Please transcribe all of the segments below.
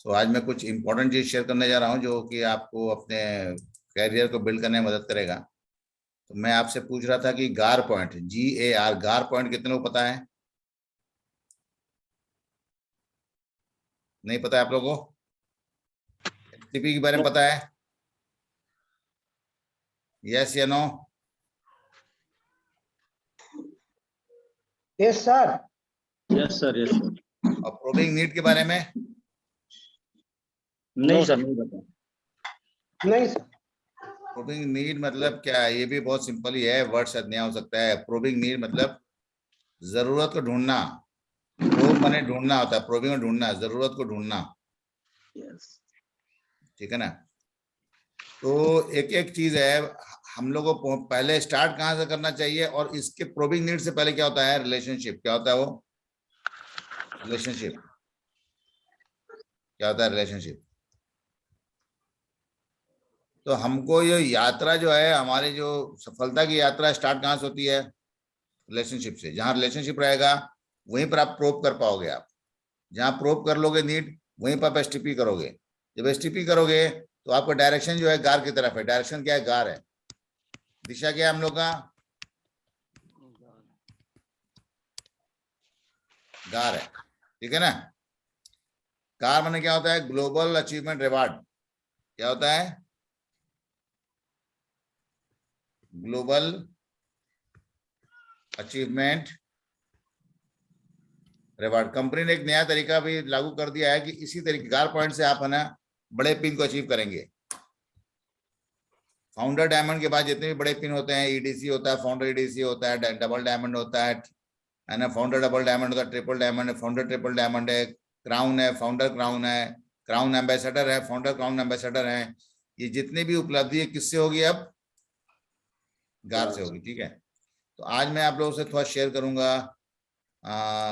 तो आज मैं कुछ इंपॉर्टेंट चीज शेयर करने जा रहा हूँ जो कि आपको अपने कैरियर को बिल्ड करने में मदद करेगा। तो मैं आपसे पूछ रहा था कि गार पॉइंट, GAR, गार पॉइंट कितने लोग पता है? नहीं पता है आप लोगों को? एसटीपी के बारे में पता है? यस या no? Yes sir. Yes sir, yes sir. और प्रोबिंग नीड के बारे में? नहीं सर, नहीं पता। नहीं सर। प्रोबिंग नीड मतलब क्या है? ये भी बहुत सिंपल ही है, वर्ड शायद नया हो सकता है। प्रोबिंग नीड मतलब जरूरत को ढूंढना। प्रोब माने ढूंढना होता है, प्रोबिंग में ढूंढना, जरूरत को ढूंढना। यस। ठीक है ना? तो एक एक चीज है, हम लोगों को पहले स्टार्ट कहाँ से करना चाहिए। और इसके प्रोबिंग नीड से पहले क्या होता है? रिलेशनशिप। क्या होता है वो? रिलेशनशिप। क्या होता है? रिलेशनशिप। तो हमको ये यात्रा जो है, हमारी जो सफलता की यात्रा स्टार्ट कहाँ से होती है? रिलेशनशिप से। जहां रिलेशनशिप रहेगा वहीं पर आप प्रोब कर पाओगे। आप जहां प्रोब कर लोगे नीड, वहीं पर आप एसटीपी करोगे। जब एसटीपी करोगे तो आपका डायरेक्शन जो है गार की तरफ है। डायरेक्शन क्या है? गार है। दिशा क्या है हम लोग का? गार है। ठीक है ना? गार माने क्या होता है? Global achievement reward. क्या होता है? Global achievement reward. कंपनी ने एक नया तरीका भी लागू कर दिया है कि इसी तरीके गार पॉइंट से आप है ना बड़े पिन को अचीव करेंगे। फाउंडर डायमंड के बाद जितने भी बड़े पिन होते हैं, ईडीसी होता है, फाउंडर ईडीसी होता है, डबल डायमंड होता है ना, फाउंडर डबल डायमंड होता है, ट्रिपल डायमंड है, फाउंडर ट्रिपल डायमंड है, क्राउन है, फाउंडर क्राउन है, क्राउन एम्बेसडर है, फाउंडर क्राउन एम्बेसडर है। ये जितनी भी उपलब्धि है किससे होगी? अब गार से होगी। ठीक है? तो आज मैं आप लोगों से थोड़ा शेयर करूंगा,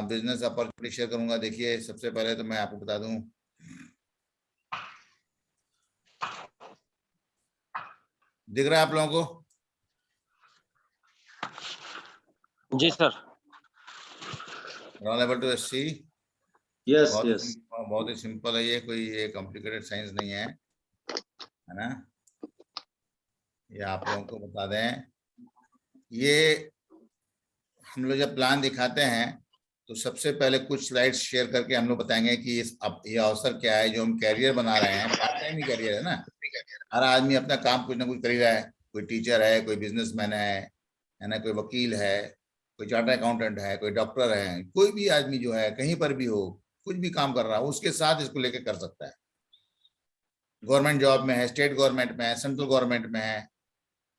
बिजनेस अपॉर्चुनिटी शेयर करूंगा। देखिए, सबसे पहले तो मैं आपको बता दूं, दिख रहा है आप लोगों को? जी sir. Level two C. Yes yes. बहुत ही सिंपल है ये, कोई ये कॉम्प्लिकेटेड साइंस नहीं है ना? ये आप लोगों को बता दें, ये हम लोग जब प्लान दिखाते हैं तो सबसे पहले कुछ स्लाइड्स शेयर करके हम लोग बताएंगे कि ये अवसर क्या है जो हम कैरियर बना रहे हैं। पार्ट टाइम ही कैरियर है ना। हर आदमी अपना काम कुछ ना कुछ कर ही रहा है। कोई टीचर है, कोई बिजनेसमैन है ना, कोई वकील है, कोई चार्टर्ड अकाउंटेंट है, कोई डॉक्टर है। कोई भी आदमी जो है कहीं पर भी हो, कुछ भी काम कर रहा हो, उसके साथ इसको लेके कर सकता है। गवर्नमेंट जॉब में है, स्टेट गवर्नमेंट में है, सेंट्रल गवर्नमेंट में है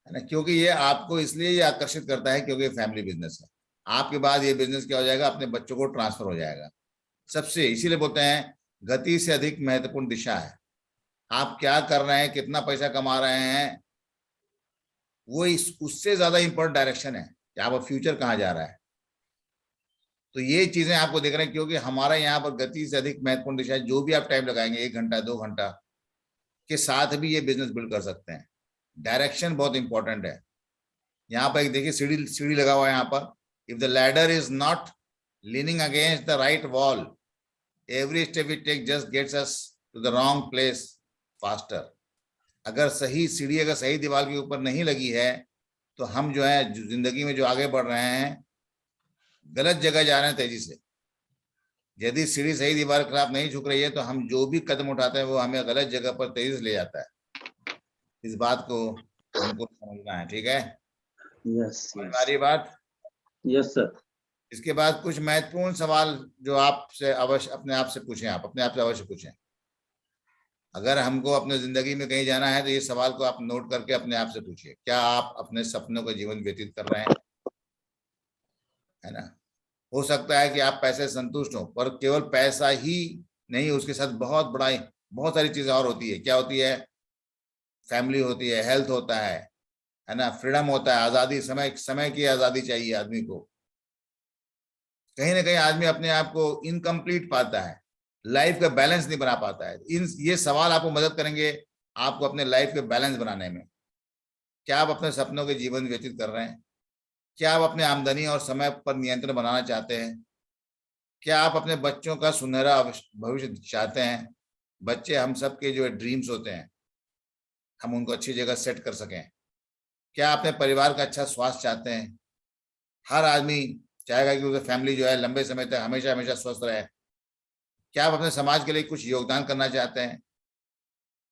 ना। क्योंकि ये आपको इसलिए ये आकर्षित करता है क्योंकि फैमिली बिजनेस है। आपके बाद ये बिजनेस क्या हो जाएगा? अपने बच्चों को ट्रांसफर हो जाएगा। सबसे इसीलिए बोलते हैं गति से अधिक महत्वपूर्ण दिशा है। आप क्या कर रहे हैं, कितना पैसा कमा रहे हैं, वो उससे ज्यादा इंपॉर्टेंट डायरेक्शन है कि आपका फ्यूचर कहाँ जा रहा है। तो ये चीजें आपको देख रहे हैं क्योंकि हमारा यहाँ पर गति से अधिक महत्वपूर्ण दिशा है। जो भी आप टाइम लगाएंगे, 1 घंटा 2 घंटा के साथ भी ये बिजनेस बिल्ड कर सकते हैं। डायरेक्शन बहुत इंपॉर्टेंट है। यहाँ पर एक देखिए, सीढ़ी सीढ़ी लगा हुआ है यहाँ पर। If the ladder is not leaning against the right wall, every step we take just gets us to the wrong place faster. अगर सही सीढ़ी अगर सही दीवार के ऊपर नहीं लगी है तो हम जो है जिंदगी में जो आगे बढ़ रहे हैं, गलत जगह जा रहे हैं तेजी से। यदि सीढ़ी सही दीवार के खिलाफ नहीं झुक रही है तो हम जो भी कदम उठाते हैं वो हमें गलत जगह पर तेजी से ले जाता है। इस बात को हमको समझना है। ठीक है? यस हमारी बात। Yes sir. इसके बाद कुछ महत्वपूर्ण सवाल जो आपसे अवश्य अपने आप से पूछें। आप अपने आप से अवश्य पूछें। अगर हमको अपने जिंदगी में कहीं जाना है तो ये सवाल को आप नोट करके अपने आप से पूछिए। क्या आप अपने सपनों का जीवन व्यतीत कर रहे हैं? है ना? हो सकता है कि आप पैसे संतुष्ट हो, पर केवल पैसा ही नहीं, उसके साथ बहुत सारी चीजें और होती है। क्या होती है? फैमिली होती है, हेल्थ होता है ना, फ्रीडम होता है, आजादी, समय की आजादी चाहिए आदमी को। कहीं ना कहीं आदमी अपने आप को इनकम्प्लीट पाता है, लाइफ का बैलेंस नहीं बना पाता है। ये सवाल आपको मदद करेंगे आपको अपने लाइफ के बैलेंस बनाने में। क्या आप अपने सपनों के जीवन व्यतीत कर रहे हैं? क्या आप अपने आमदनी और समय पर नियंत्रण बनाना चाहते हैं? क्या आप अपने बच्चों का सुनहरा भविष्य चाहते हैं? बच्चे हम सब के जो ड्रीम्स होते हैं, हम उनको अच्छी जगह सेट कर सकें। क्या अपने परिवार का अच्छा स्वास्थ्य चाहते हैं? हर आदमी चाहेगा कि उसकी फैमिली जो है लंबे समय तक हमेशा हमेशा स्वस्थ रहे। क्या आप अपने समाज के लिए कुछ योगदान करना चाहते हैं?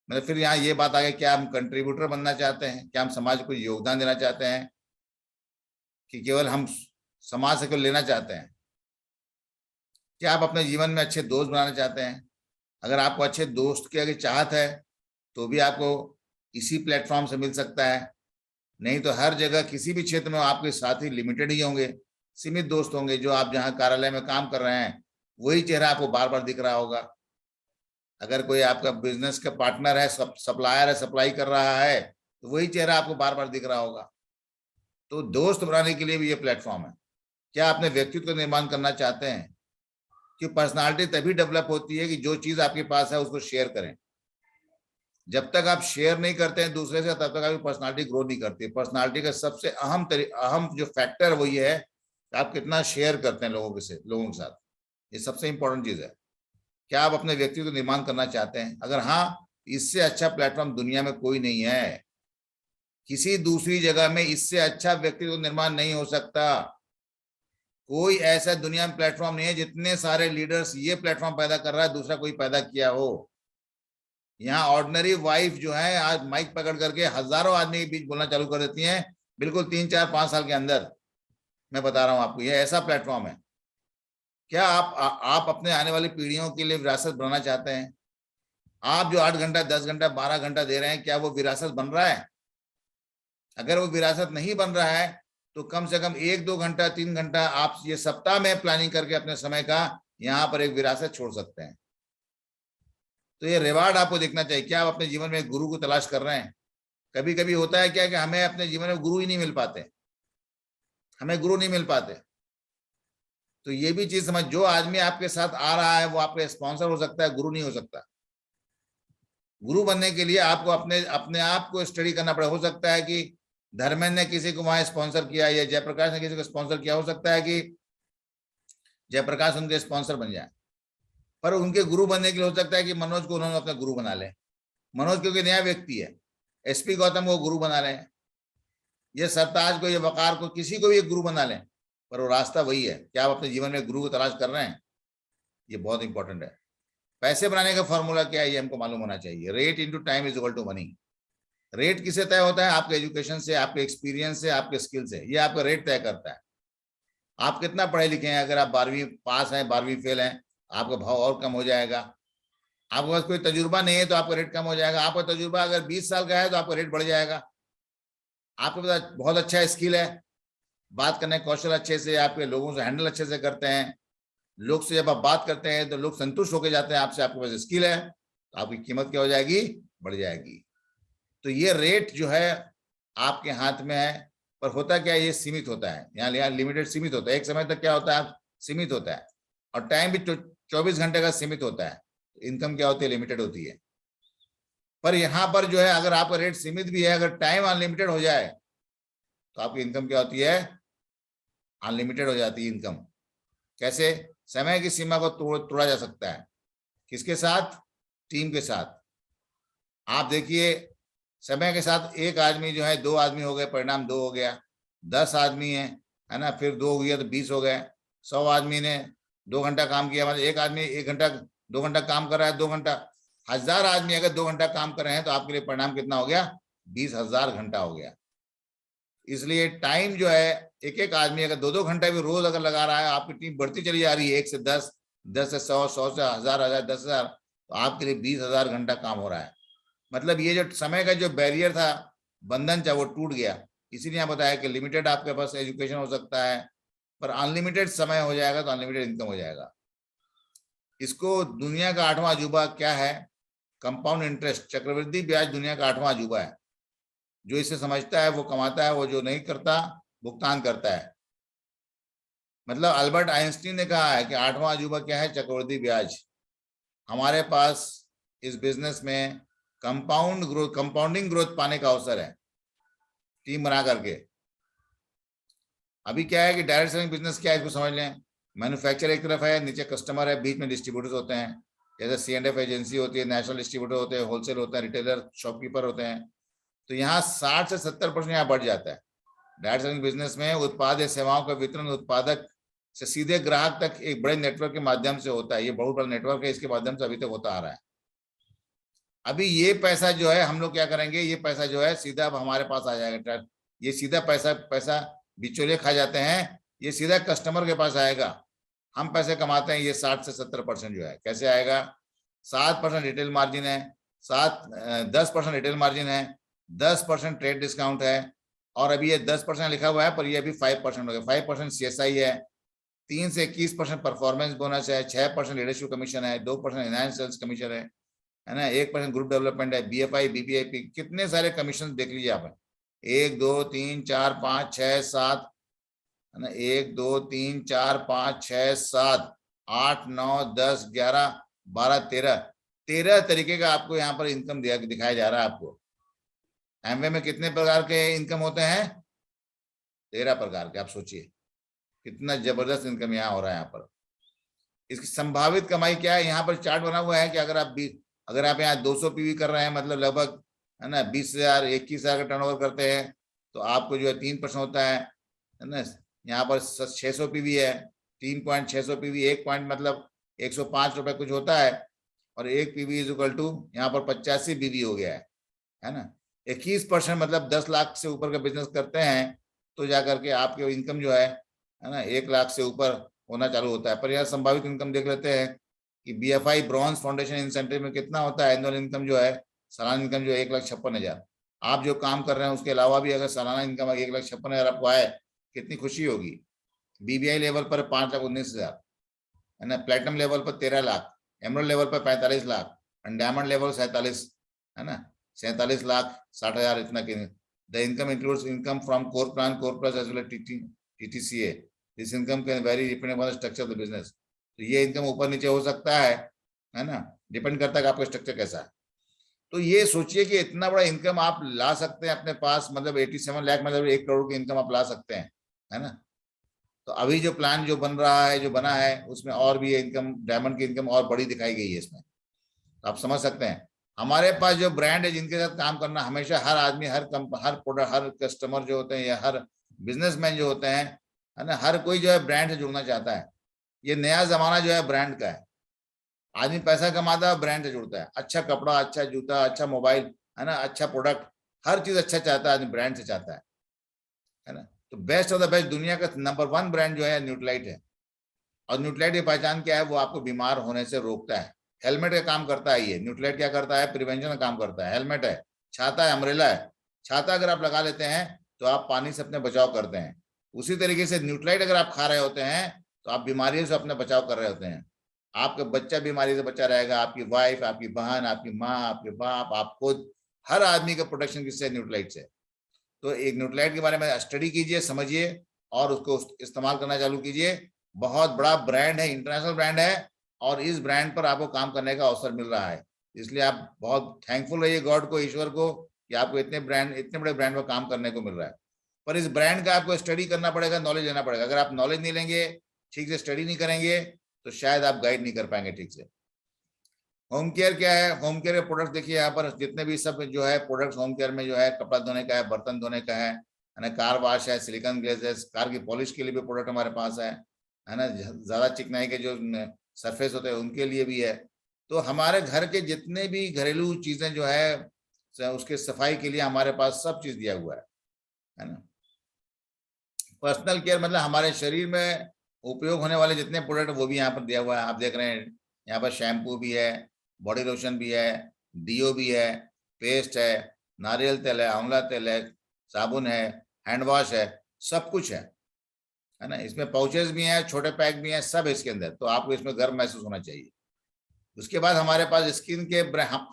मतलब फिर यहाँ ये बात आ गई, क्या हम कंट्रीब्यूटर बनना चाहते हैं? क्या हम समाज को कुछ योगदान देना चाहते हैं कि केवल हम समाज से केवल लेना चाहते हैं? क्या आप अपने जीवन में अच्छे दोस्त बनाना चाहते हैं? अगर आपको अच्छे दोस्त की अगर चाहत है तो भी आपको इसी प्लेटफॉर्म से मिल सकता है। नहीं तो हर जगह किसी भी क्षेत्र में आपके साथी लिमिटेड ही होंगे, सीमित दोस्त होंगे। जो आप जहाँ कार्यालय में काम कर रहे हैं वही चेहरा आपको बार बार दिख रहा होगा। अगर कोई आपका बिजनेस का पार्टनर है, सप्लायर है, सप्लाई कर रहा है, तो वही चेहरा आपको बार बार दिख रहा होगा। तो दोस्त बनाने के लिए भी ये प्लेटफॉर्म है। क्या अपने व्यक्तित्व का निर्माण करना चाहते हैं? कि पर्सनालिटी तभी डेवलप होती है कि जो चीज आपके पास है उसको शेयर करें। जब तक आप शेयर नहीं करते हैं दूसरे से, तब तक आपकी पर्सनालिटी ग्रो नहीं करती। पर्सनालिटी का सबसे अहम जो फैक्टर वो ये है कि आप कितना शेयर करते हैं लोगों के साथ। ये सबसे इंपॉर्टेंट चीज है। क्या आप अपने व्यक्तित्व निर्माण करना चाहते हैं? अगर हाँ, इससे अच्छा प्लेटफॉर्म दुनिया में कोई नहीं है। किसी दूसरी जगह में इससे अच्छा व्यक्तित्व निर्माण नहीं हो सकता। कोई ऐसा दुनिया में प्लेटफॉर्म नहीं है, जितने सारे लीडर्स ये प्लेटफॉर्म पैदा कर रहा है दूसरा कोई पैदा किया हो। यहाँ ऑर्डिनरी वाइफ जो है आज माइक पकड़ करके हजारों आदमी के बीच बोलना चालू कर देती हैं, बिल्कुल 3, 4, 5 साल के अंदर। मैं बता रहा हूं आपको, ये ऐसा प्लेटफॉर्म है। क्या आप अपने आने वाली पीढ़ियों के लिए विरासत बनाना चाहते हैं? आप जो 8 घंटा, 10 घंटा, 12 घंटा दे रहे हैं, क्या वो विरासत बन रहा है? अगर वो विरासत नहीं बन रहा है तो कम से कम 1, 2 घंटा, 3 घंटा आप ये सप्ताह में प्लानिंग करके अपने समय का यहाँ पर एक विरासत छोड़ सकते हैं। तो ये रिवार्ड आपको देखना चाहिए। क्या आप अपने जीवन में गुरु को तलाश कर रहे हैं? कभी कभी होता है क्या कि हमें अपने जीवन में गुरु ही नहीं मिल पाते, हमें गुरु नहीं मिल पाते। तो ये भी चीज समझ, जो आदमी आपके साथ आ रहा है वो आपके स्पॉन्सर हो सकता है, गुरु नहीं हो सकता। गुरु बनने के लिए आपको अपने आप को स्टडी करना पड़ेगा। हो सकता है कि धर्मेंद्र ने किसी को वहां स्पॉन्सर किया या जयप्रकाश ने किसी को स्पॉन्सर किया, हो सकता है कि जयप्रकाश उनके स्पॉन्सर बन जाए। पर उनके गुरु बनने के लिए हो सकता है कि मनोज को उन्होंने अपना गुरु बना ले। मनोज क्योंकि नया व्यक्ति है, एसपी गौतम को गुरु बना लें, ये सरताज को, ये वकार को, किसी को भी एक गुरु बना लें, पर वो रास्ता वही है। क्या आप अपने जीवन में गुरु को तलाश कर रहे हैं? ये बहुत इंपॉर्टेंट है। पैसे बनाने का फॉर्मूला क्या है ये हमको मालूम होना चाहिए। Rate into time is equal to money. Rate किससे तय होता है? आपके एजुकेशन से, आपके एक्सपीरियंस से, आपके स्किल से। ये आपका रेट तय करता है। आप कितना पढ़े लिखे हैं, अगर आप 12वीं पास हैं, 12वीं फेल हैं, आपका भाव और कम हो जाएगा। आपके पास कोई तजुर्बा नहीं है तो आपका रेट कम हो जाएगा। आपका तजुर्बा अगर 20 साल का है तो आपका रेट बढ़ जाएगा। आपके पास बहुत अच्छा स्किल है, बात करने कौशल अच्छे से, आपके लोगों से हैंडल अच्छे से करते हैं, लोग से जब आप बात करते हैं तो लोग संतुष्ट होकर जाते हैं आपसे, आपके पास स्किल है, तो आपकी कीमत क्या हो जाएगी? बढ़ जाएगी। तो ये रेट जो है आपके हाथ में है। पर होता क्या है, ये सीमित होता है। यहाँ लिमिटेड सीमित होता है। एक समय तक क्या होता है, सीमित होता है। और टाइम भी 24 घंटे का सीमित होता है। इनकम क्या होती है? लिमिटेड होती है। पर यहाँ पर जो है अगर आपका रेट सीमित भी है, अगर टाइम अनलिमिटेड हो जाए तो आपकी इनकम क्या होती है? अनलिमिटेड हो जाती है इनकम। कैसे? समय की सीमा को तोड़ा जा सकता है। किसके साथ? टीम के साथ। आप देखिए, समय के साथ एक आदमी जो है, 2 आदमी हो गए, परिणाम 2 हो गया। 10 आदमी है ना, फिर 2 हो गया तो 20 हो गए। 100 आदमी ने 2 घंटा काम किया, मतलब एक आदमी 1 घंटा 2 घंटा काम कर रहा है, 2 घंटा। 1000 आदमी अगर 2 घंटा काम कर रहे हैं तो आपके लिए परिणाम कितना हो गया? 20,000 घंटा हो गया। इसलिए टाइम जो है, एक एक आदमी अगर 2-2 घंटा भी रोज अगर लगा रहा है, आपकी टीम बढ़ती चली जा रही है, 1 से 10, 10 से 100, 100 से 1000, 10,000, तो आपके लिए 20,000 घंटा काम हो रहा है। मतलब ये जो समय का जो बैरियर था, बंधन था, वो टूट गया। इसीलिए यहाँ बताया कि लिमिटेड आपके पास एजुकेशन हो सकता है, पर अनलिमिटेड समय हो जाएगा तो अनलिमिटेड इनकम हो जाएगा। इसको दुनिया का 8वां अजूबा क्या है? कंपाउंड इंटरेस्ट, चक्रवृद्धि ब्याज दुनिया का 8वां अजूबा है। जो इसे समझता है वो कमाता है, वो जो नहीं करता भुगतान करता है। मतलब अल्बर्ट आइंस्टीन ने कहा है कि 8वां अजूबा क्या है? चक्रवृद्धि ब्याज। हमारे पास इस बिजनेस में कंपाउंडिंग ग्रोथ पाने का अवसर है, टीम बना करके। अभी क्या है कि डायरेक्ट सेलिंग बिजनेस क्या है, इसको समझ लें। मैन्युफैक्चर एक तरफ है, नीचे कस्टमर है, बीच में डिस्ट्रीब्यूटर्स होते हैं। जैसे C&F एजेंसी होती है, नेशनल डिस्ट्रीब्यूटर होते हैं, होलसेल होते हैं, रिटेलर, शॉपकीपर होते हैं, तो यहाँ 60 से 70% यहाँ बढ़ जाता है। डायरेक्ट सेलिंग बिजनेस में उत्पाद या सेवाओं का वितरण उत्पादक से सीधे ग्राहक तक एक बड़े नेटवर्क के माध्यम से होता है। ये बहुत बड़ा नेटवर्क है, इसके माध्यम से अभी तक होता आ रहा है। अभी ये पैसा जो है हम लोग क्या करेंगे, ये पैसा जो है सीधा अब हमारे पास आ जाएगा। ये सीधा पैसा बिचौलिए खा जाते हैं, ये सीधा कस्टमर के पास आएगा। हम पैसे कमाते हैं, ये 60 से 70% जो है कैसे आएगा, 7% रिटेल मार्जिन है, 10% रिटेल मार्जिन है, 10% ट्रेड डिस्काउंट है, और अभी ये 10% लिखा हुआ है पर ये अभी 5% हो गया। 5% CSI है, 3 से 21% परफॉर्मेंस बोनस है, 6% लीडरशिप कमीशन है, 2% इनहांस सेल्स कमीशन है ना, 1% ग्रुप डेवलपमेंट है, BFI BPIP, कितने सारे कमीशन देख लीजिए आप। 1 2 3 4 5 6 7 है ना, 1 2 3 4 5 6 7 8 9 10 11 12 13 तरीके का आपको यहाँ पर इनकम दिखाया जा रहा है। आपको एमवे में कितने प्रकार के इनकम होते हैं, 13 प्रकार के। आप सोचिए कितना जबरदस्त इनकम यहाँ हो रहा है। यहाँ पर इसकी संभावित कमाई क्या है, यहाँ पर चार्ट बना हुआ है कि अगर आप यहाँ 200 PV कर रहे हैं, मतलब लगभग है ना 20,000 21,000 का टर्नओवर करते हैं, तो आपको जो है 3% होता है ना। यहाँ पर 600 PV है, 3.600 PV, 1 पॉइंट मतलब 105 रुपए कुछ होता है, और 1 PV इज इक्वल टू यहाँ पर 85 PV हो गया है ना। 21% मतलब 10 लाख से ऊपर का बिजनेस करते हैं तो जाकर के आपके इनकम जो है ना 1 लाख से ऊपर होना चालू होता है। पर यार संभावित इनकम देख लेते हैं कि BFI ब्रॉन्ज फाउंडेशन इंसेंटिव में कितना होता है। एनुअल इनकम जो है, सालाना इनकम जो है 1,56,000। आप जो काम कर रहे हैं उसके अलावा भी अगर सालाना इनकम 1,56,000 आपको आए, कितनी खुशी होगी। BBI लेवल पर 5,19,000 है ना, प्लेटिनम लेवल पर 13 लाख, एमरल्ड लेवल पर 45 लाख, डायमंड लेवल 47 है ना, 47,60,000 इतना। The income includes income from core plan, core plus as well as TTCA। This income can vary depending on the structure of the business. तो ये इनकम ऊपर नीचे हो सकता है ना, डिपेंड करता है कि आपका स्ट्रक्चर कैसा है। तो ये सोचिए कि इतना बड़ा इनकम आप ला सकते हैं अपने पास, मतलब 87 लाख, मतलब 1 करोड़ की इनकम आप ला सकते हैं, है ना। तो अभी जो प्लान जो बन रहा है, जो बना है, उसमें और भी इनकम, डायमंड की इनकम और बड़ी दिखाई गई है इसमें। तो आप समझ सकते हैं हमारे पास जो ब्रांड है जिनके साथ काम करना, हमेशा हर आदमी, हर प्रोडक्ट, हर कस्टमर जो होते हैं या हर बिजनेसमैन जो होते हैं, है ना, हर कोई जो है ब्रांड से जुड़ना चाहता है। ये नया जमाना जो है ब्रांड का है। आदमी पैसा कमाता है, ब्रांड से जुड़ता है। अच्छा कपड़ा, अच्छा जूता, अच्छा मोबाइल, है ना, अच्छा प्रोडक्ट, हर चीज अच्छा चाहता है आदमी, ब्रांड से चाहता है ना। तो बेस्ट ऑफ द बेस्ट, दुनिया का नंबर 1 ब्रांड जो है न्यूट्रीलाइट है। और न्यूट्रीलाइट की पहचान क्या है, वो आपको बीमार होने से रोकता है। हेलमेट का काम करता है ये न्यूट्रीलाइट। क्या करता है, प्रिवेंशन का काम करता है। हेलमेट है, छाता है, अम्ब्रेला है। छाता अगर आप लगा लेते हैं तो आप पानी से अपने बचाव करते हैं। उसी तरीके से न्यूट्रीलाइट अगर आप खा रहे होते हैं तो आप बीमारियों से अपने बचाव कर रहे होते हैं। आपका बच्चा बीमारी से बचा रहेगा, आपकी वाइफ, आपकी बहन, आपकी माँ, आपके बाप, आप खुद, हर आदमी का प्रोटेक्शन किससे, न्यूट्रीलाइट से। तो एक न्यूट्रीलाइट के बारे में स्टडी कीजिए, समझिए और उसको इस्तेमाल करना चालू कीजिए। बहुत बड़ा ब्रांड है, इंटरनेशनल ब्रांड है, और इस ब्रांड पर आपको काम करने का अवसर मिल रहा है। इसलिए आप बहुत थैंकफुल रहिए गॉड को, ईश्वर को, कि आपको इतने बड़े ब्रांड पर काम करने को मिल रहा है। पर इस ब्रांड का आपको स्टडी करना पड़ेगा, नॉलेज लेना पड़ेगा। अगर आप नॉलेज नहीं लेंगे, ठीक से स्टडी नहीं करेंगे, तो शायद आप गाइड नहीं कर पाएंगे ठीक से। होम केयर क्या है, होम केयर के प्रोडक्ट देखिए यहाँ पर जितने भी सब जो है प्रोडक्ट्स होम केयर में जो है, कपड़ा धोने का है, बर्तन धोने का है ना, कार वॉश है, सिलिकॉन ग्लेजेस, कार की पॉलिश के लिए भी प्रोडक्ट हमारे पास है ना, ज्यादा चिकनाई के जो सरफेस होते हैं उनके लिए भी है। तो हमारे घर के जितने भी घरेलू चीजें जो है उसके सफाई के लिए हमारे पास सब चीज दिया हुआ है ना। पर्सनल केयर मतलब हमारे शरीर में उपयोग होने वाले जितने प्रोडक्ट वो भी यहाँ पर दिया हुआ है। आप देख रहे हैं यहाँ पर शैम्पू भी है, बॉडी लोशन भी है, डीओ भी है, पेस्ट है, नारियल तेल है, आंवला तेल है, साबुन है, हैंड वॉश है, सब कुछ है ना। इसमें पाउचेस भी हैं, छोटे पैक भी हैं, सब इसके अंदर। तो आपको इसमें गर्व महसूस होना चाहिए। उसके बाद हमारे पास स्किन के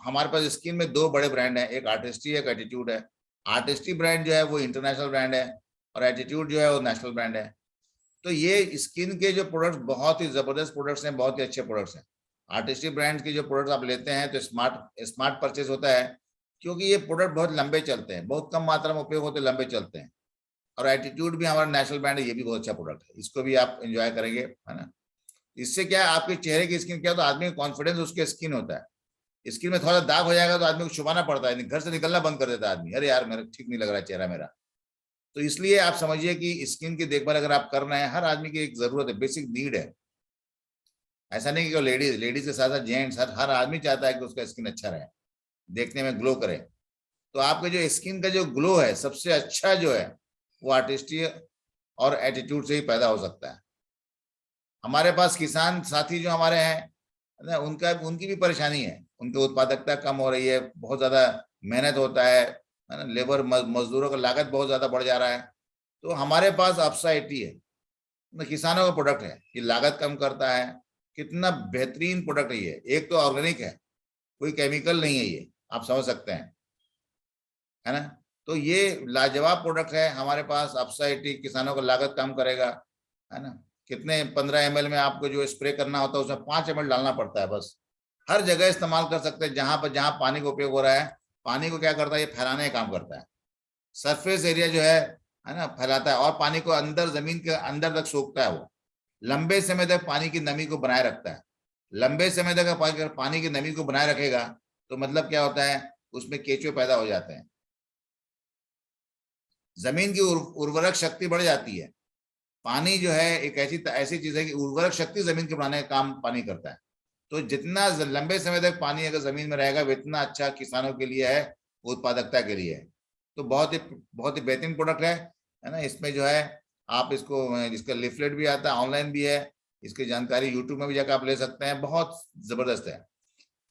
हमारे पास स्किन में 2 बड़े ब्रांड है, एक आर्टिस्टी, एक एटीट्यूड है। आर्टिस्टी ब्रांड जो है वो इंटरनेशनल ब्रांड है, और एटीट्यूड जो है वो नेशनल ब्रांड है। तो ये स्किन के जो प्रोडक्ट्स बहुत ही जबरदस्त प्रोडक्ट्स हैं, बहुत ही अच्छे प्रोडक्ट्स हैं। आर्टिस्टिक ब्रांड के जो प्रोडक्ट्स आप लेते हैं तो स्मार्ट परचेज होता है, क्योंकि ये प्रोडक्ट बहुत लंबे चलते हैं, बहुत कम मात्रा में उपयोग होते, लंबे चलते हैं। और एटीट्यूड भी हमारा नेशनल ब्रांड है, ये भी बहुत अच्छा प्रोडक्ट है, इसको भी आप एंजॉय करेंगे, है ना। इससे क्या है, आपके चेहरे की स्किन क्या होता है, आदमी का कॉन्फिडेंस उसके स्किन होता है। स्किन में थोड़ा दाग हो जाएगा तो आदमी को छुपाना पड़ता है, घर से निकलना बंद कर देता है आदमी, अरे यार मेरा ठीक नहीं लग रहा है चेहरा मेरा। तो इसलिए आप समझिए कि स्किन की देखभाल अगर आप कर रहे हैं, हर आदमी की एक जरूरत है, बेसिक नीड है। ऐसा नहीं कि लेडीज के साथ साथ जेंट्स, हर आदमी चाहता है कि उसका स्किन अच्छा रहे, देखने में ग्लो करे। तो आपके जो स्किन का जो ग्लो है सबसे अच्छा जो है वो आर्टिस्टी और एटीट्यूड से ही पैदा हो सकता है। हमारे पास किसान साथी जो हमारे हैं ना, उनकी भी परेशानी है, उनकी उत्पादकता कम हो रही है, बहुत ज्यादा मेहनत होता है ना, लेबर मजदूरों का लागत बहुत ज्यादा बढ़ जा रहा है। तो हमारे पास अपसा 80 है, किसानों का प्रोडक्ट है, ये लागत कम करता है, कितना बेहतरीन प्रोडक्ट है ये। एक तो ऑर्गेनिक है, कोई केमिकल नहीं है ये, आप समझ सकते हैं, है ना। तो ये लाजवाब प्रोडक्ट है हमारे पास। अपसा 80 किसानों का लागत कम करेगा, है ना। कितने 15 ml में आपको जो स्प्रे करना होता है उसमें 5 ml डालना पड़ता है बस। हर जगह इस्तेमाल कर सकते हैं, जहां पानी का उपयोग हो रहा है। पानी को क्या करता है, ये फैलाने का काम करता है, सरफेस एरिया जो है ना, फैलाता है, और पानी को अंदर जमीन के अंदर तक सोखता है। वो लंबे समय तक पानी की नमी को बनाए रखता है। लंबे समय तक पानी की नमी को बनाए रखेगा तो मतलब क्या होता है, उसमें केंचुए पैदा हो जाते हैं, जमीन की उर्वरक शक्ति बढ़ जाती है। पानी जो है एक ऐसी चीज है कि उर्वरक शक्ति जमीन के बनाने का काम पानी करता है। तो जितना लंबे समय तक पानी अगर जमीन में रहेगा उतना अच्छा किसानों के लिए है, उत्पादकता के लिए है। तो बहुत ही बेहतरीन प्रोडक्ट है ना। इसमें जो है आप इसका लिफलेट भी आता है, ऑनलाइन भी है, इसकी जानकारी यूट्यूब में भी जाकर आप ले सकते हैं, बहुत जबरदस्त है।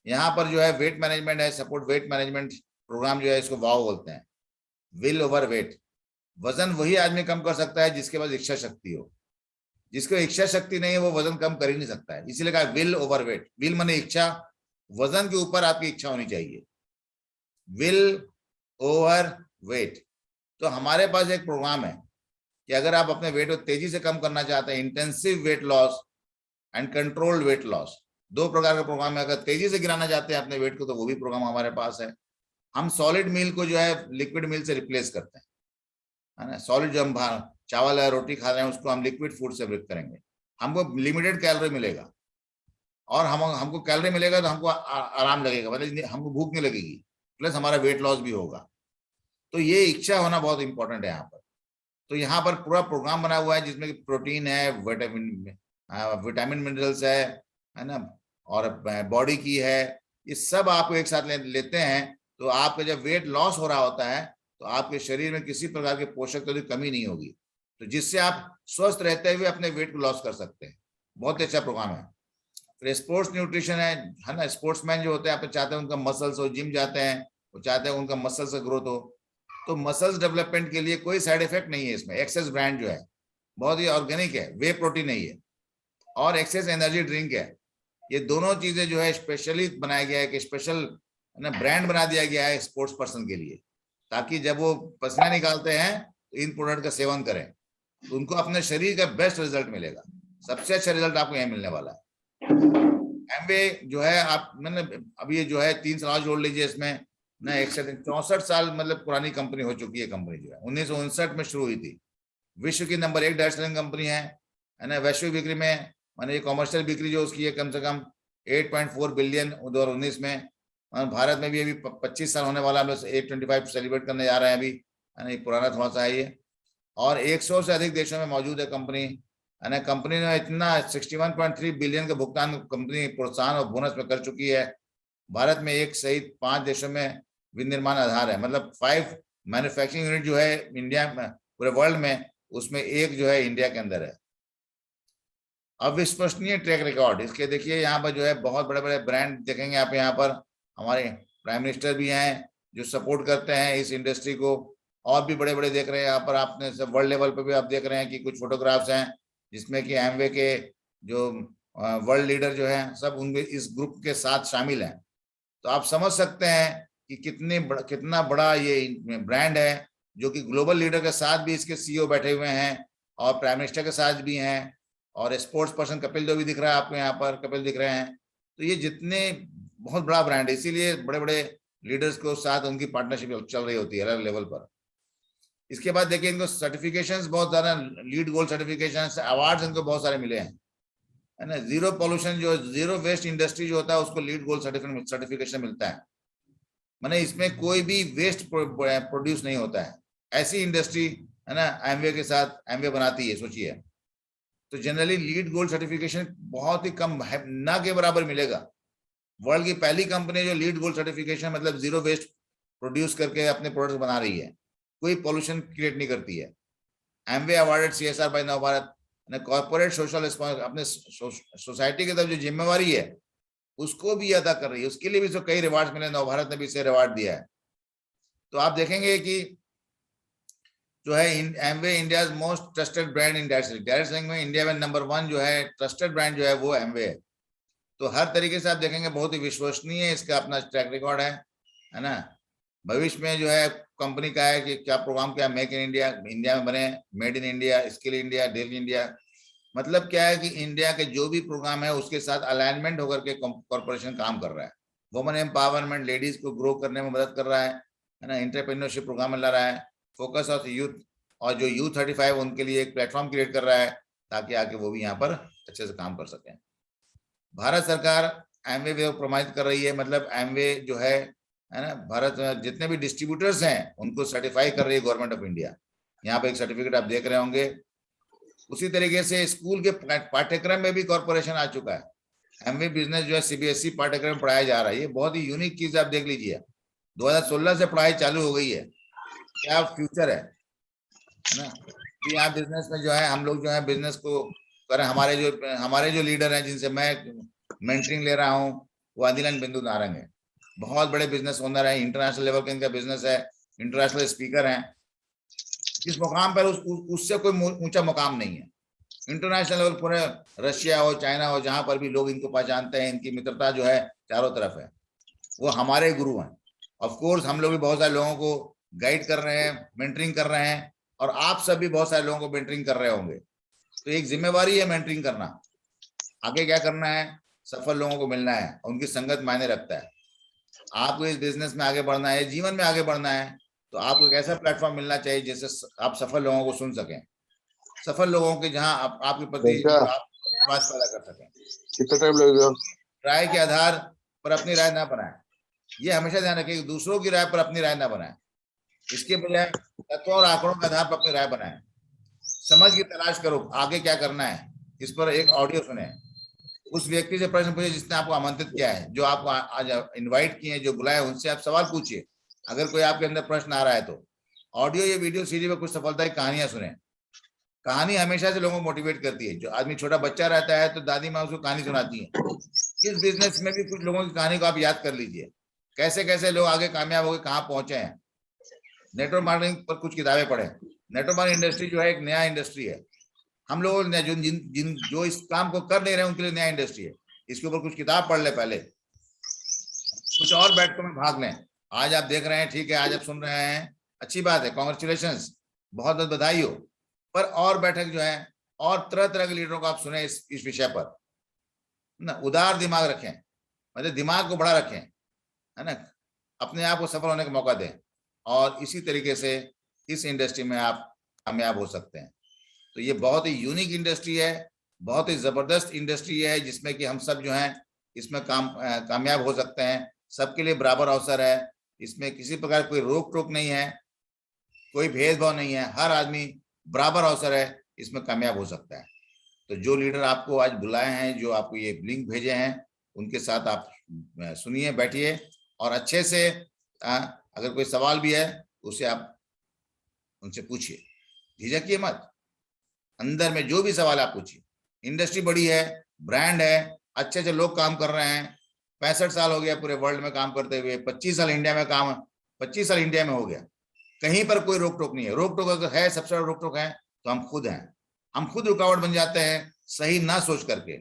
यहाँ पर जो है वेट मैनेजमेंट है, सपोर्ट वेट मैनेजमेंट प्रोग्राम जो है, इसको वाव बोलते हैं, विल ओवर वेट। वजन वही आदमी कम कर सकता है जिसके पास इच्छा शक्ति हो। जिसको इच्छा शक्ति नहीं है वो वजन कम कर ही नहीं सकता है, इसीलिए कहा विल ओवर वेट। विल माने इच्छा, वजन के ऊपर आपकी इच्छा होनी चाहिए, विल ओवर वेट। तो हमारे पास एक प्रोग्राम है कि अगर आप अपने वेट को तेजी से कम करना चाहते हैं, intensive weight loss and controlled weight loss, 2 प्रकार का प्रोग्राम है। अगर तेजी से गिराना चाहते हैं अपने वेट को तो वो भी प्रोग्राम हमारे पास है। हम सॉलिड मील को जो है लिक्विड मील से रिप्लेस करते हैं, है ना। सॉलिड जो हम चावल या रोटी खा रहे हैं उसको हम लिक्विड फूड से ब्रेक करेंगे। हमको लिमिटेड कैलोरी मिलेगा, और हमको कैलोरी मिलेगा तो हमको आराम लगेगा, मतलब हमको भूख नहीं लगेगी, प्लस हमारा वेट लॉस भी होगा। तो ये इच्छा होना बहुत इंपॉर्टेंट है यहाँ पर। तो यहाँ पर पूरा प्रोग्राम बना हुआ है जिसमें प्रोटीन है, विटामिन मिनरल्स है ना, और बॉडी की है, ये सब आपको एक साथ लेते हैं। तो आपका जब वेट लॉस हो रहा होता है तो आपके शरीर में किसी प्रकार के पोषक तत्व की कमी नहीं होगी, तो जिससे आप स्वस्थ रहते हुए अपने वेट को लॉस कर सकते हैं। बहुत अच्छा प्रोग्राम है। फिर स्पोर्ट्स न्यूट्रिशन है ना। स्पोर्ट्समैन जो होते हैं, आप चाहते हैं उनका मसल्स हो, जिम जाते हैं, वो चाहते हैं उनका मसल्स का ग्रोथ हो। तो मसल्स डेवलपमेंट के लिए कोई साइड इफेक्ट नहीं है इसमें। एक्सेस ब्रांड जो है बहुत ही ऑर्गेनिक है, वे प्रोटीन नहीं है, और एक्सेस एनर्जी ड्रिंक है। ये दोनों चीजें जो है स्पेशली बनाया गया है कि स्पेशल ना ब्रांड बना दिया गया है स्पोर्ट्स पर्सन के लिए, ताकि जब वो पसीना निकालते हैं तो इन प्रोडक्ट का सेवन करें तो उनको अपने शरीर का बेस्ट रिजल्ट मिलेगा। सबसे अच्छा रिजल्ट आपको यहाँ मिलने वाला है। एमवे जो है, आप मतलब अभी ये जो है 3 साल जोड़ लीजिए इसमें ना, 64 साल मतलब पुरानी कंपनी हो चुकी है। कंपनी जो है 1959 में शुरू हुई थी, विश्व की नंबर 1 डायरेक्ट सेलिंग कंपनी है ना। वैश्विक बिक्री में माने कॉमर्शियल बिक्री जो उसकी है कम से कम 8.4 बिलियन 2019 में। भारत में भी अभी 25 साल होने वाला, हम लोग 825 सेलिब्रेट करने जा रहे हैं अभी, है ना। पुराना थोड़ा सा है ये, और 100 से अधिक देशों में मौजूद है कंपनी, है ना। कंपनी ने इतना 61.3 बिलियन का भुगतान कंपनी प्रोत्साहन और बोनस में कर चुकी है। भारत में 1 सहित 5 देशों में विनिर्माण आधार है, मतलब 5 मैन्युफैक्चरिंग यूनिट जो है इंडिया में, पूरे वर्ल्ड में, उसमें 1 जो है इंडिया के अंदर है। अविश्वसनीय ट्रैक रिकॉर्ड इसके देखिए, यहाँ पर जो है बहुत बड़े बड़े ब्रांड देखेंगे आप। यहाँ पर हमारे प्राइम मिनिस्टर भी हैं जो सपोर्ट करते हैं इस इंडस्ट्री को, और भी बड़े बड़े देख रहे हैं यहाँ पर। आपने सब वर्ल्ड लेवल पे भी आप देख रहे हैं कि कुछ फोटोग्राफ्स हैं जिसमें कि एमवे के जो वर्ल्ड लीडर जो हैं सब उनके इस ग्रुप के साथ शामिल हैं। तो आप समझ सकते हैं कि कितना बड़ा ये ब्रांड है, जो कि ग्लोबल लीडर के साथ भी इसके सीईओ बैठे हुए हैं, और प्राइम मिनिस्टर के साथ भी हैं, और स्पोर्ट्स पर्सन कपिल देव भी दिख रहा है आपको यहाँ पर, कपिल दिख रहे हैं। तो ये जितने बहुत बड़ा ब्रांड है, इसीलिए बड़े बड़े लीडर्स के साथ उनकी पार्टनरशिप चल रही होती है अलग लेवल पर। इसके बाद देखिए इनको सर्टिफिकेशंस बहुत ज्यादा, लीड गोल्ड सर्टिफिकेशंस, अवार्ड्स इनको बहुत सारे मिले हैं। है ना, जीरो पॉल्यूशन जो जीरो वेस्ट इंडस्ट्री जो होता है उसको लीड गोल्ड सर्टिफिकेशन मिलता है। माने इसमें कोई भी वेस्ट प्रोड्यूस नहीं होता है। ऐसी इंडस्ट्री है ना एमवे के साथ एमवे बनाती है, सोचिए। तो जनरली लीड गोल्ड सर्टिफिकेशन बहुत ही कम है, ना के बराबर मिलेगा। वर्ल्ड की पहली कंपनी जो लीड गोल्ड सर्टिफिकेशन मतलब जीरो वेस्ट प्रोड्यूस करके अपने प्रोडक्ट्स बना रही है, कोई पॉल्यूशन क्रिएट नहीं करती है। Amway awarded CSR by Navbharat, corporate social अपने सोसाइटी की तरफ जो जिम्मेवारी है उसको भी अदा कर रही है। उसके लिए भी इसको कई रिवार्ड मिले, नवभारत ने भी इसे रिवार्ड दिया है। तो आप देखेंगे कि जो है Amway India most trusted brand in direct selling में इंडिया में नंबर 1 जो है ट्रस्टेड ब्रांड जो है वो एमवे है। तो हर तरीके से आप देखेंगे बहुत ही विश्वसनीय है, इसका अपना ट्रैक रिकॉर्ड है ना। भविष्य में जो है कंपनी का है कि क्या प्रोग्राम क्या मेक इन इंडिया, इंडिया में बने, made in India, skill India, डेल इंडिया। मतलब क्या है कि इंडिया के जो भी प्रोग्राम है उसके साथ अलाइनमेंट होकर के कॉर्पोरेशन काम कर रहा है। वुमेन एम्पावरमेंट, लेडीज को ग्रो करने में मदद कर रहा है ना, एंटरप्रेन्योरशिप प्रोग्राम में ला रहा है, फोकस ऑफ यूथ, और जो U35 उनके लिए एक प्लेटफॉर्म क्रिएट कर रहा है ताकि आके वो भी यहाँ पर अच्छे से काम कर सकें। भारत सरकार एमवे प्रमाणित कर रही है, मतलब एमवे जो है ना भारत में जितने भी डिस्ट्रीब्यूटर्स हैं उनको सर्टिफाई कर रही है गवर्नमेंट ऑफ इंडिया। यहाँ पे एक सर्टिफिकेट आप देख रहे होंगे। उसी तरीके से स्कूल के पाठ्यक्रम में भी कॉर्पोरेशन आ चुका है। एमवे बिजनेस जो है CBSE पाठ्यक्रम में पढ़ाया जा रहा है। ये बहुत ही यूनिक चीज आप देख लीजिए, 2016 से पढ़ाई चालू हो गई है। क्या फ्यूचर है ना। तो यहाँ बिजनेस में जो है हम लोग जो है बिजनेस को करें। हमारे जो लीडर हैं जिनसे मैं मेंटरिंग ले रहा हूँ वो अनिल एंड बिंदु नारंग है। बहुत बड़े बिजनेस ओनर है, इंटरनेशनल लेवल का इनका बिजनेस है, इंटरनेशनल स्पीकर हैं। इस मुकाम पर उससे कोई ऊंचा मुकाम नहीं है। इंटरनेशनल लेवल पूरे रशिया हो, चाइना हो, जहां पर भी लोग इनको पहचानते हैं, इनकी मित्रता जो है चारों तरफ है। वो हमारे गुरु हैं। ऑफ कोर्स हम लोग भी बहुत सारे लोगों को गाइड कर रहे हैं, मेंटरिंग कर रहे हैं, और आप सब भी बहुत सारे लोगों को मेंटरिंग कर रहे होंगे। तो एक जिम्मेवारी है मेंटरिंग करना। आगे क्या करना है, सफल लोगों को मिलना है, उनकी संगत मायने रखता है। आपको इस बिजनेस में आगे बढ़ना है, जीवन में आगे बढ़ना है, तो आपको एक ऐसा प्लेटफॉर्म मिलना चाहिए जिससे आप सफल लोगों को सुन सकें, सफल लोगों के जहां आपके प्रति विश्वास पैदा कर सकें। कितना टाइम लगेगा? राय के आधार पर अपनी राय ना बनाएं। ये हमेशा ध्यान रखिए, दूसरों की राय पर अपनी राय ना बनाएं। इसके बजाय तत्वों और आंकड़ों के आधार पर अपनी राय बनाएं। समझ की तलाश करो आगे क्या करना है। इस पर एक ऑडियो सुने, उस व्यक्ति से प्रश्न पूछिए जिसने आपको आमंत्रित किया है, जो आपको आज इनवाइट किए हैं, जो बुलाए, उनसे आप सवाल पूछिए। अगर कोई आपके अंदर प्रश्न आ रहा है तो ऑडियो या वीडियो सीडी में कुछ सफलता की कहानियां सुने। कहानी हमेशा से लोगों को मोटिवेट करती है। जो आदमी छोटा बच्चा रहता है तो दादी माँ उसको कहानी सुनाती है। इस बिजनेस में भी कुछ लोगों की कहानी को आप याद कर लीजिए, कैसे कैसे लोग आगे कामयाब हो गए, कहाँ पहुंचे हैं। नेटवर्क मार्केटिंग पर कुछ किताबें पढ़े। नेटवर्क मार्केटिंग इंडस्ट्री जो है एक नया इंडस्ट्री है। हम लोग जो इस काम को कर नहीं रहे उनके लिए नया इंडस्ट्री है। इसके ऊपर कुछ किताब पढ़ ले, पहले कुछ और बैठकों में भाग लें। आज आप देख रहे हैं, ठीक है, आज आप सुन रहे हैं, अच्छी बात है, कॉन्ग्रेचुलेशंस, बहुत बहुत बधाई हो। पर और बैठक जो है और तरह तरह के लीडरों को आप सुने इस विषय पर ना। उदार दिमाग रखें, मतलब दिमाग को बड़ा रखें, है ना। अपने आप को सफल होने का मौका दें, और इसी तरीके से इस इंडस्ट्री में आप कामयाब हो सकते हैं। तो ये बहुत ही यूनिक इंडस्ट्री है, बहुत ही जबरदस्त इंडस्ट्री है, जिसमें कि हम सब जो हैं इसमें कामयाब हो सकते हैं। सबके लिए बराबर अवसर है। इसमें किसी प्रकार कोई रोक टोक नहीं है, कोई भेदभाव नहीं है। हर आदमी बराबर अवसर है, इसमें कामयाब हो सकता है। तो जो लीडर आपको आज बुलाए हैं, जो आपको ये लिंक भेजे हैं, उनके साथ आप सुनिए, बैठिए, और अच्छे से अगर कोई सवाल भी है उसे आप उनसे पूछिए, झिझकिए मत। अंदर में जो भी सवाल आप पूछिए। इंडस्ट्री बड़ी है, ब्रांड है, अच्छे अच्छे लोग काम कर रहे हैं। 65 साल हो गया पूरे वर्ल्ड में काम करते हुए, 25 साल इंडिया में 25 साल इंडिया में हो गया। कहीं पर कोई रोक टोक नहीं है। रोक टोक अगर है, सबसे बड़ा रोक टोक है तो हम खुद हैं। हम खुद रुकावट बन जाते हैं सही ना सोच करके।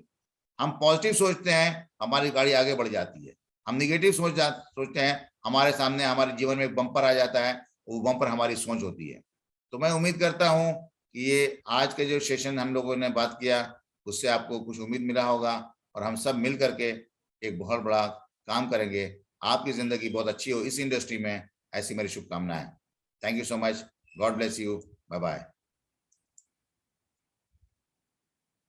हम पॉजिटिव सोचते हैं, हमारी गाड़ी आगे बढ़ जाती है। हम निगेटिव सोचते हैं, हमारे सामने हमारे जीवन में एक बम्पर आ जाता है, वो बम्पर हमारी सोच होती है। तो मैं उम्मीद करता हूं कि ये आज के जो सेशन हम लोगों ने बात किया उससे आपको कुछ उम्मीद मिला होगा, और हम सब मिल करके एक बहुत बड़ा काम करेंगे। आपकी जिंदगी बहुत अच्छी हो इस इंडस्ट्री में, ऐसी मेरी शुभकामनाएं। Thank you so much. God bless you. Bye bye.